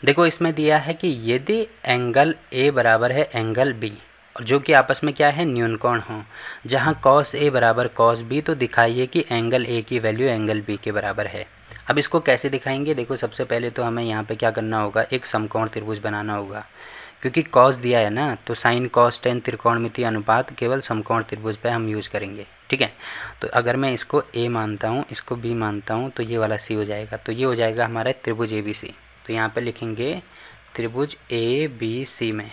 देखो इसमें दिया है कि यदि एंगल ए बराबर है एंगल बी और जो कि आपस में क्या है न्यूनकोण हो, जहां कॉस ए बराबर कॉस बी, तो दिखाइए कि एंगल ए की वैल्यू एंगल बी के बराबर है। अब इसको कैसे दिखाएंगे? देखो सबसे पहले तो हमें यहाँ पे क्या करना होगा, एक समकोण त्रिभुज बनाना होगा, क्योंकि कॉस दिया है ना, तो साइन कॉस टेन त्रिकोणमितीय अनुपात केवल समकोण त्रिभुज पे हम यूज़ करेंगे। ठीक है, तो अगर मैं इसको ए मानता हूँ, इसको बी मानता हूँ, तो ये वाला सी हो जाएगा, तो ये हो जाएगा हमारा त्रिभुज ए बी सी। तो यहाँ पे लिखेंगे त्रिभुज ए बी सी में।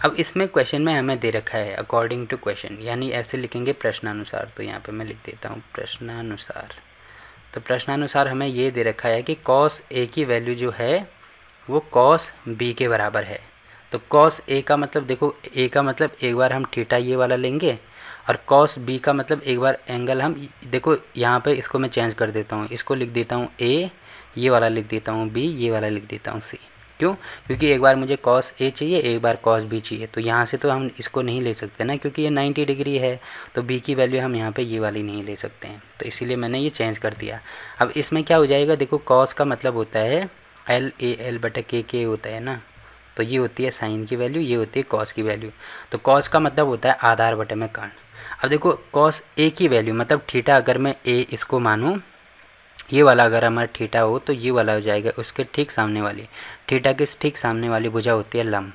अब इसमें क्वेश्चन में हमें दे रखा है अकॉर्डिंग टू क्वेश्चन, यानी ऐसे लिखेंगे प्रश्नानुसार। तो यहाँ पे मैं लिख देता हूँ प्रश्नानुसार। तो प्रश्नानुसार हमें ये दे रखा है कि कॉस ए की वैल्यू जो है वो कॉस बी के बराबर है। तो कॉस ए का मतलब देखो, ए का मतलब एक बार हम थीटा ये वाला लेंगे, और कॉस बी का मतलब एक बार एंगल हम देखो यहाँ पे इसको मैं चेंज कर देता हूँ, इसको लिख देता हूँ ए, ये वाला लिख देता हूँ बी, ये वाला लिख देता हूँ सी। क्यों? क्योंकि एक बार मुझे कॉस ए चाहिए, एक बार कॉस बी चाहिए, तो यहाँ से तो हम इसको नहीं ले सकते ना, क्योंकि ये 90 डिग्री है, तो बी की वैल्यू हम यहाँ पे ये वाली नहीं ले सकते हैं, तो इसीलिए मैंने ये चेंज कर दिया। अब इसमें क्या हो जाएगा, देखो कॉस का मतलब होता है एल ए एल बटा के होता है ना, तो ये होती है साइन की वैल्यू, ये होती है कॉस की वैल्यू। तो कॉस का मतलब होता है आधार बटे में कर्ण। अब देखो कॉस ए की वैल्यू मतलब थीटा, अगर मैं ए इसको मानूँ, ये वाला अगर हमारा थीटा हो, तो ये वाला हो जाएगा उसके ठीक सामने वाली, थीटा के ठीक सामने वाली भुजा होती है लंब,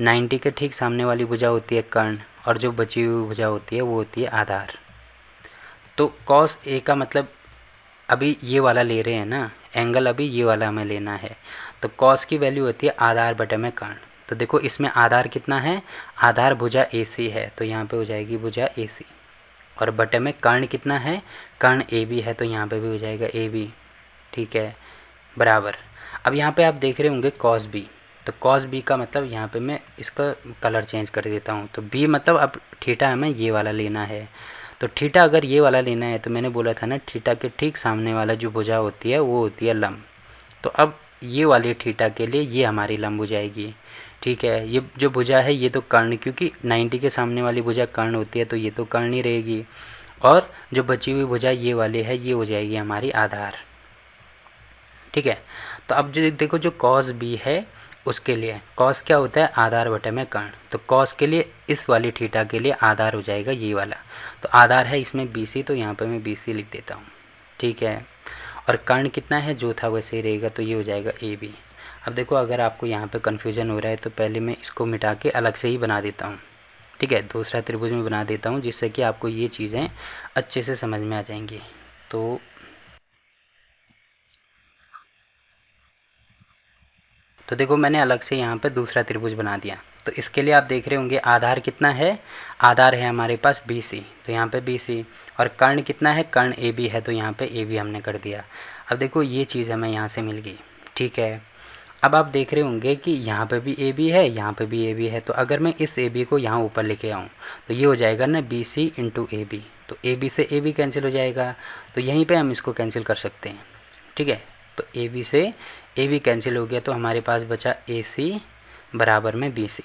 90 के ठीक सामने वाली भुजा होती है कर्ण, और जो बची हुई भुजा होती है वो होती है आधार। तो कॉस ए का मतलब अभी ये वाला ले रहे हैं ना, एंगल अभी ये वाला हमें लेना है, तो कॉस की वैल्यू होती है आधार बटे में कर्ण। तो देखो इसमें आधार कितना है, आधार भुजा ए सी है, तो यहाँ पे हो जाएगी भुजा ए सी, और बटे में कर्ण कितना है, कर्ण ए बी है, तो यहाँ पे भी हो जाएगा ए बी। ठीक है, बराबर। अब यहाँ पे आप देख रहे होंगे कॉस बी, तो कॉस बी का मतलब यहाँ पे मैं इसका कलर चेंज कर देता हूँ, तो बी मतलब अब थीटा हमें ये वाला लेना है, तो थीटा अगर ये वाला लेना है, तो मैंने बोला था ना थीटा के ठीक सामने वाला जो भुजा होती है वो होती है लंब, तो अब ये वाली थीटा के लिए ये हमारी लंब हो जाएगी। ठीक है, ये जो भुजा है ये तो कर्ण, क्योंकि 90 के सामने वाली भुजा कर्ण होती है, तो ये तो कर्ण ही रहेगी, और जो बची हुई भुजा ये वाली है ये हो जाएगी हमारी आधार। ठीक है, तो अब जो देखो जो कॉस बी है उसके लिए कॉस क्या होता है, आधार बटे में कर्ण, तो कॉस के लिए इस वाली थीटा के लिए आधार हो जाएगा ये वाला, तो आधार है इसमें बी सी, तो यहाँ पे मैं बी सी लिख देता हूँ। ठीक है, और कर्ण कितना है, जो था वैसे ही रहेगा, तो ये हो जाएगा ए बी। अब देखो अगर आपको यहाँ पे कन्फ्यूज़न हो रहा है, तो पहले मैं इसको मिटा के अलग से ही बना देता हूँ। ठीक है, दूसरा त्रिभुज में बना देता हूँ, जिससे कि आपको ये चीज़ें अच्छे से समझ में आ जाएंगी। तो देखो मैंने अलग से यहाँ पे दूसरा त्रिभुज बना दिया, तो इसके लिए आप देख रहे होंगे आधार कितना है, आधार है हमारे पास बी सी, तो यहाँ पे बी सी, और कर्ण कितना है, कर्ण ए बी है, तो यहाँ पे ए बी हमने कर दिया। अब देखो ये चीज़ हमें यहाँ से मिल गई। ठीक है, अब आप देख रहे होंगे कि यहाँ पे भी ए बी है, यहाँ पे भी ए बी है, तो अगर मैं इस ए बी को यहाँ ऊपर लेके आऊँ, तो ये हो जाएगा ना B C into A B, तो ए बी से ए बी कैंसिल हो जाएगा, तो यहीं पर हम इसको कैंसिल कर सकते हैं। ठीक है, तो ए बी से ए बी कैंसिल हो गया, तो हमारे पास बचा ए सी बराबर में बी सी।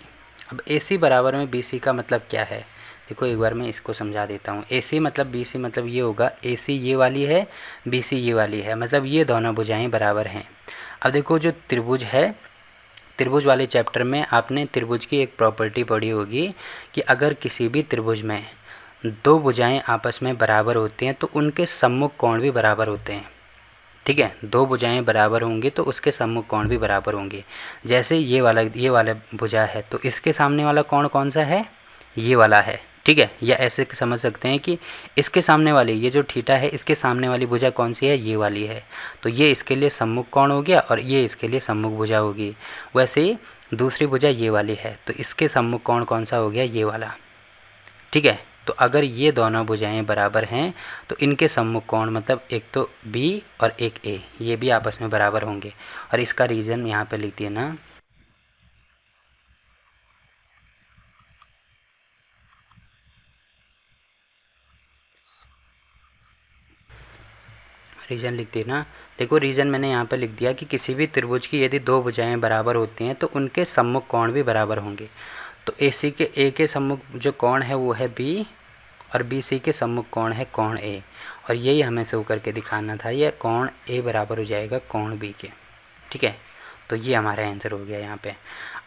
अब ए सी बराबर में बी सी का मतलब क्या है, देखो एक बार मैं इसको समझा देता हूँ। ए सी मतलब बी सी मतलब ये होगा, ए सी ये वाली है, बी सी ये वाली है, मतलब ये दोनों भुजाएं बराबर हैं। अब देखो जो त्रिभुज है, त्रिभुज वाले चैप्टर में आपने त्रिभुज की एक प्रॉपर्टी पढ़ी होगी कि अगर किसी भी त्रिभुज में दो भुजाएं आपस में बराबर होती हैं तो उनके सम्मुख कोण भी बराबर होते हैं। ठीक है, दो भुजाएं बराबर होंगी तो उसके सम्मुख कोण भी बराबर होंगे। जैसे ये वाला भुजा है, तो इसके सामने वाला कोण कौन सा है, ये वाला है। ठीक है, या ऐसे समझ सकते हैं कि इसके सामने वाली ये जो थीटा है, इसके सामने वाली भुजा कौन सी है, ये वाली है, तो ये इसके लिए सम्मुख कोण हो गया और ये इसके लिए सम्मुख भुजा होगी। वैसे ही दूसरी भुजा ये वाली है, तो इसके सम्मुख कोण कौन सा हो गया, ये वाला। ठीक है, तो अगर ये दोनों भुजाएं बराबर हैं तो इनके सम्मुख कोण मतलब एक तो बी और एक ए, ये भी आपस में बराबर होंगे, और इसका रीज़न यहाँ पे लिख दिए ना। रीज़न लिख दिए ना, देखो रीज़न मैंने यहाँ पे लिख दिया कि किसी भी त्रिभुज की यदि दो भुजाएं बराबर होती हैं तो उनके सम्मुख कोण भी बराबर होंगे। तो ए के सम्मुख जो कोण है वो है बी, और बी सी के सम्मुख कोण है कोण ए, और यही हमें शो करके दिखाना था, यह कोण ए बराबर हो जाएगा कोण बी के। ठीक है, तो ये हमारा आंसर हो गया यहाँ पे।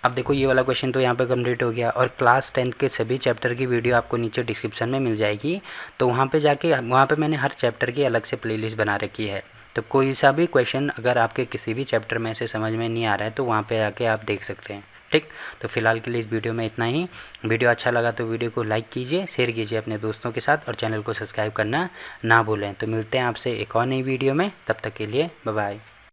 अब देखो ये वाला क्वेश्चन तो यहाँ पे कंप्लीट हो गया, और क्लास 10th के सभी चैप्टर की वीडियो आपको नीचे डिस्क्रिप्शन में मिल जाएगी, तो वहाँ पे जाके वहाँ पे मैंने हर चैप्टर की अलग से प्लेलिस्ट बना रखी है। तो कोई सा भी क्वेश्चन अगर आपके किसी भी चैप्टर में से समझ में नहीं आ रहा है तो वहाँ पे आके आप देख सकते हैं। ठीक, तो फिलहाल के लिए इस वीडियो में इतना ही। वीडियो अच्छा लगा तो वीडियो को लाइक कीजिए, शेयर कीजिए अपने दोस्तों के साथ, और चैनल को सब्सक्राइब करना ना भूलें। तो मिलते हैं आपसे एक और नई वीडियो में, तब तक के लिए बाय बाय।